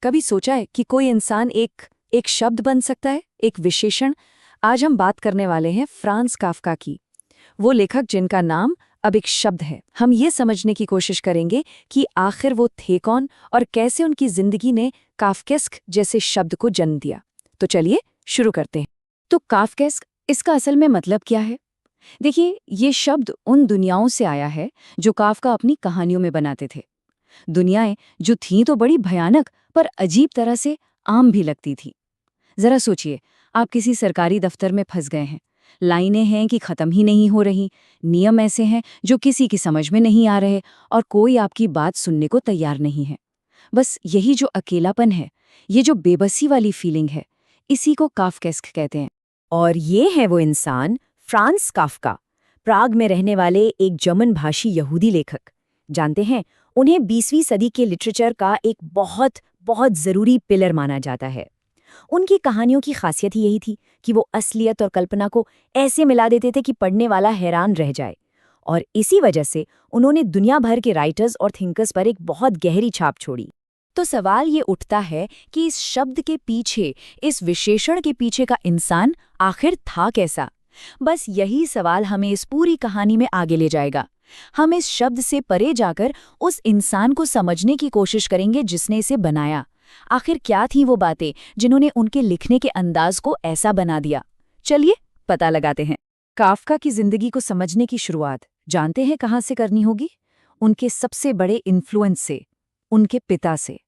कभी सोचा है कि कोई इंसान एक एक शब्द बन सकता है, एक विशेषण? आज हम बात करने वाले हैं फ्रांज काफ्का की, वो लेखक जिनका नाम अब एक शब्द है। हम ये समझने की कोशिश करेंगे कि आखिर वो थे कौन और कैसे उनकी जिंदगी ने काफ्केस्क जैसे शब्द को जन्म दिया। तो चलिए शुरू करते हैं। तो काफ्केस्क, इसका असल में मतलब क्या है? देखिए, ये शब्द उन दुनियाओं से आया है जो काफ्का अपनी कहानियों में बनाते थे। दुनियाएं जो थीं तो बड़ी भयानक, पर अजीब तरह से आम भी लगती थी। जरा सोचिए, आप किसी सरकारी दफ्तर में फंस गए हैं। लाइनें हैं कि खत्म ही नहीं हो रही, नियम ऐसे हैं जो किसी की समझ में नहीं आ रहे, और कोई आपकी बात सुनने को तैयार नहीं है। बस यही जो अकेलापन है, ये जो बेबसी वाली फीलिंग है, इसी को काफ्केस्क कहते हैं। और ये है वो इंसान, फ्रांज काफ्का, प्राग में रहने वाले एक जर्मन भाषी यहूदी लेखक। जानते हैं, उन्हें 20वीं सदी के लिटरेचर का एक बहुत बहुत ज़रूरी पिलर माना जाता है। उनकी कहानियों की खासियत ही यही थी कि वो असलियत और कल्पना को ऐसे मिला देते थे कि पढ़ने वाला हैरान रह जाए। और इसी वजह से उन्होंने दुनिया भर के राइटर्स और थिंकर्स पर एक बहुत गहरी छाप छोड़ी। तो सवाल ये उठता है कि इस शब्द के पीछे, इस विशेषण के पीछे का इंसान आखिर था कैसा? बस यही सवाल हमें इस पूरी कहानी में आगे ले जाएगा। हम इस शब्द से परे जाकर उस इंसान को समझने की कोशिश करेंगे जिसने इसे बनाया। आखिर क्या थी वो बातें जिन्होंने उनके लिखने के अंदाज को ऐसा बना दिया? चलिए पता लगाते हैं। काफ्का की जिंदगी को समझने की शुरुआत जानते हैं कहाँ से करनी होगी? उनके सबसे बड़े इन्फ्लुएंस से, उनके पिता से।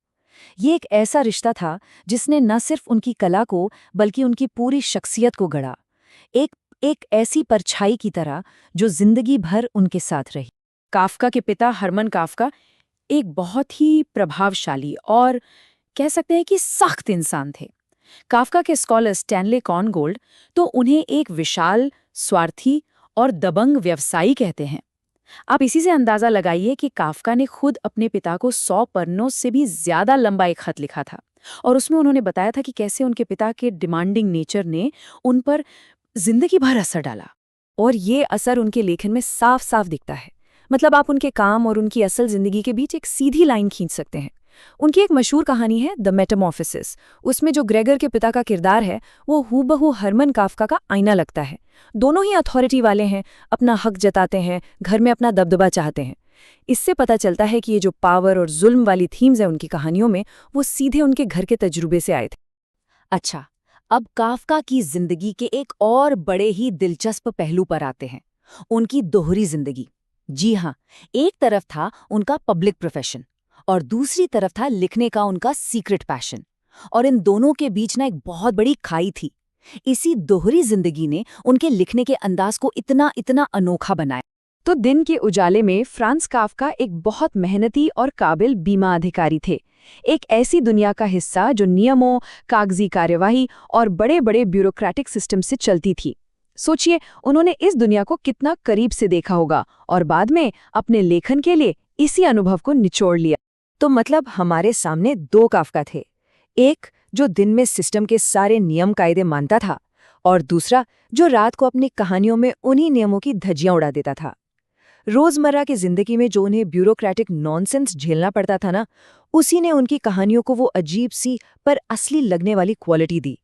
ये एक ऐसा रिश्ता था जिसने न सिर्फ उनकी कला को बल्कि उनकी पूरी शख्सियत को गढ़ा। एक एक ऐसी परछाई की तरह जो जिंदगी भर उनके साथ रही। काफ्का के पिता हरमन काफ्का एक बहुत ही प्रभावशाली और कह सकते हैं कि सख्त इंसान थे। काफ्का के स्कॉलर स्टैनले कॉर्नगोल्ड तो उन्हें एक विशाल, स्वार्थी और दबंग व्यवसायी कहते हैं। आप इसी से अंदाजा लगाइए कि काफ्का ने खुद अपने पिता को 100 पन्नों से भी ज्यादा लंबा एक खत लिखा था, और उसमें उन्होंने बताया था कि कैसे उनके पिता के डिमांडिंग नेचर ने उन पर जिंदगी भर असर डाला। और ये असर उनके लेखन में साफ साफ दिखता है। मतलब आप उनके काम और उनकी असल जिंदगी के बीच एक सीधी लाइन खींच सकते हैं। उनकी एक मशहूर कहानी है द मेटामॉर्फोसिस। उसमें जो ग्रेगर के पिता का किरदार है वो हूबहू हरमन काफ्का का आईना लगता है। दोनों ही अथॉरिटी वाले हैं, अपना हक जताते हैं, घर में अपना दबदबा चाहते हैं। इससे पता चलता है कि ये जो पावर और जुल्म वाली थीम्स है उनकी कहानियों में, वो सीधे उनके घर के तजुर्बे से आए थे। अच्छा, अब काफ्का की जिंदगी के एक और बड़े ही दिलचस्प पहलू पर आते हैं, उनकी दोहरी जिंदगी। जी हाँ, एक तरफ था उनका पब्लिक प्रोफेशन और दूसरी तरफ था लिखने का उनका सीक्रेट पैशन। और इन दोनों के बीच ना एक बहुत बड़ी खाई थी। इसी दोहरी जिंदगी ने उनके लिखने के अंदाज को इतना इतना अनोखा बनाया। तो दिन के उजाले में फ्रांज काफ्का एक बहुत मेहनती और काबिल बीमा अधिकारी थे। एक ऐसी दुनिया का हिस्सा जो नियमों, कागजी कार्यवाही और बड़े बड़े ब्यूरोक्रेटिक सिस्टम से चलती थी। सोचिए, उन्होंने इस दुनिया को कितना करीब से देखा होगा और बाद में अपने लेखन के लिए इसी अनुभव को निचोड़ लिया। तो मतलब हमारे सामने दो काफ्का थे, एक जो दिन में सिस्टम के सारे नियम कायदे मानता था, और दूसरा जो रात को अपनी कहानियों में उन्हीं नियमों की धज्जियां उड़ा देता था। रोजमर्रा की जिंदगी में जो उन्हें ब्यूरोक्रेटिक नॉनसेंस झेलना पड़ता था ना, उसी ने उनकी कहानियों को वो अजीब सी पर असली लगने वाली क्वालिटी दी।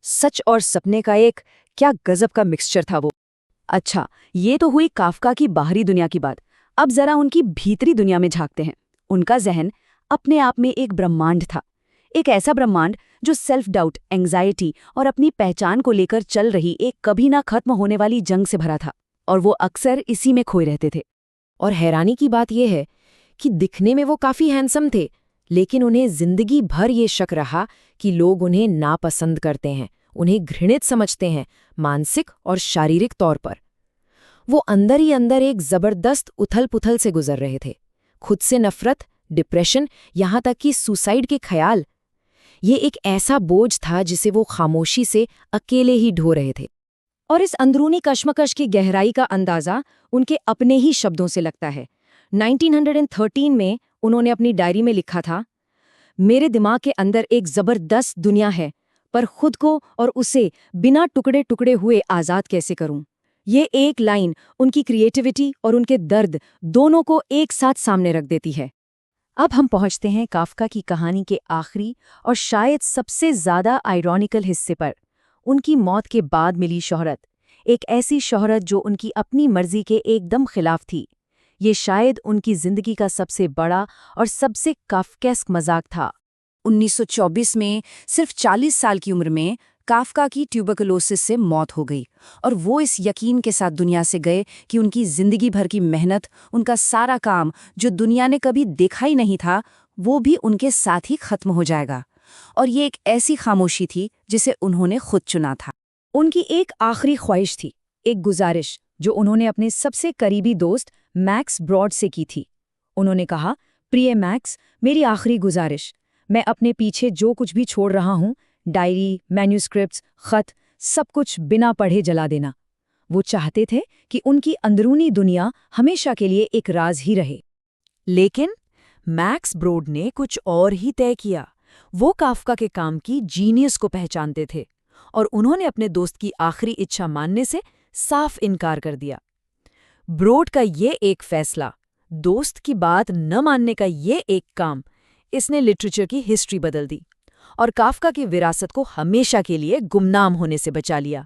सच और सपने का एक क्या गजब का मिक्सचर था वो। अच्छा, ये तो हुई काफ्का की बाहरी दुनिया की बात। अब जरा उनकी भीतरी दुनिया में झांकते हैं। उनका जहन अपने आप में एक ब्रह्मांड था। एक ऐसा ब्रह्मांड जो सेल्फ डाउट, एंग्जाइटी और अपनी पहचान को लेकर चल रही एक कभी ना खत्म होने वाली जंग से भरा था, और वो अक्सर इसी में खोए रहते थे। और हैरानी की बात यह है कि दिखने में वो काफी हैंडसम थे, लेकिन उन्हें जिंदगी भर ये शक रहा कि लोग उन्हें नापसंद करते हैं, उन्हें घृणित समझते हैं, मानसिक और शारीरिक तौर पर। वो अंदर ही अंदर एक जबरदस्त उथल-पुथल से गुजर रहे थे। खुद से नफरत, डिप्रेशन, यहाँ तक कि सुसाइड के ख्याल। ये एक ऐसा बोझ था जिसे वो खामोशी से अकेले ही ढो रहे थे। और इस अंदरूनी कश्मकश की गहराई का अंदाजा उनके अपने ही शब्दों से लगता है। 1913 में उन्होंने अपनी डायरी में लिखा था, मेरे दिमाग के अंदर एक जबरदस्त दुनिया है, पर खुद को और उसे बिना टुकड़े टुकड़े हुए आज़ाद कैसे करूं। ये एक लाइन उनकी क्रिएटिविटी और उनके दर्द दोनों को एक साथ सामने रख देती है। अब हम पहुंचते हैं काफका की कहानी के आखिरी और शायद सबसे ज्यादा आयरॉनिकल हिस्से पर, उनकी मौत के बाद मिली शोहरत। एक ऐसी शोहरत जो उनकी अपनी मर्जी के एकदम खिलाफ थी। ये शायद उनकी जिंदगी का सबसे बड़ा और सबसे काफ्केस्क मजाक था। 1924 में सिर्फ 40 साल की उम्र में काफका की ट्यूबरकुलोसिस से मौत हो गई, और वो इस यकीन के साथ दुनिया से गए कि उनकी जिंदगी भर की मेहनत, उनका सारा काम जो दुनिया ने कभी देखा ही नहीं था, वो भी उनके साथ ही खत्म हो जाएगा। और ये एक ऐसी खामोशी थी जिसे उन्होंने खुद चुना था। उनकी एक आखिरी ख्वाहिश थी, एक गुजारिश जो उन्होंने अपने सबसे करीबी दोस्त मैक्स ब्रॉड से की थी। उन्होंने कहा, प्रिय मैक्स, मेरी आखिरी गुजारिश, मैं अपने पीछे जो कुछ भी छोड़ रहा हूँ, डायरी, मैन्यूस्क्रिप्ट्स, खत, सब कुछ बिना पढ़े जला देना। वो चाहते थे कि उनकी अंदरूनी दुनिया हमेशा के लिए एक राज ही रहे। लेकिन मैक्स ब्रॉड ने कुछ और ही तय किया। वो काफका के काम की जीनियस को पहचानते थे, और उन्होंने अपने दोस्त की आखिरी इच्छा मानने से साफ इनकार कर दिया। ब्रॉड का ये एक फैसला, दोस्त की बात न मानने का ये एक काम, इसने लिटरेचर की हिस्ट्री बदल दी और काफका की विरासत को हमेशा के लिए गुमनाम होने से बचा लिया।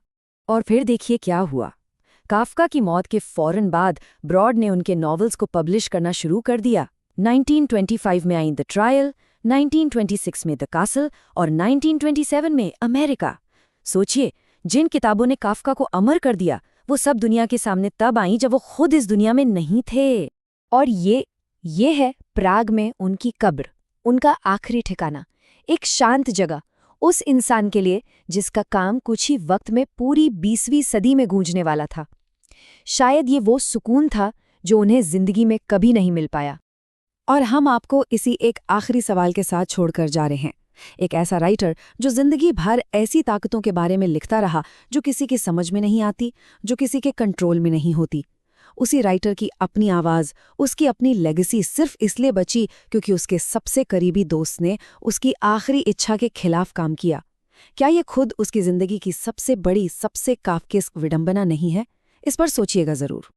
और फिर देखिए क्या हुआ। काफका की मौत के फौरन बाद ब्रॉड ने उनके नॉवेल्स को पब्लिश करना शुरू कर दिया। 1925 में आई द ट्रायल, 1926 में द कासल और 1927 में अमेरिका। सोचिए, जिन किताबों ने काफका को अमर कर दिया, वो सब दुनिया के सामने तब आईं जब वो खुद इस दुनिया में नहीं थे। और ये है प्राग में उनकी कब्र, उनका आखिरी ठिकाना, एक शांत जगह उस इंसान के लिए जिसका काम कुछ ही वक्त में पूरी 20वीं सदी में गूंजने वाला था। शायद ये वो सुकून था जो उन्हें जिंदगी में कभी नहीं मिल पाया। और हम आपको इसी एक आखिरी सवाल के साथ छोड़कर जा रहे हैं। एक ऐसा राइटर जो जिंदगी भर ऐसी ताकतों के बारे में लिखता रहा जो किसी की समझ में नहीं आती, जो किसी के कंट्रोल में नहीं होती। उसी राइटर की अपनी आवाज़, उसकी अपनी लेगेसी सिर्फ इसलिए बची क्योंकि उसके सबसे करीबी दोस्त ने उसकी आखिरी इच्छा के खिलाफ काम किया। क्या ये खुद उसकी जिंदगी की सबसे बड़ी, सबसे काफ्केस्क विडंबना नहीं है? इस पर सोचिएगा ज़रूर।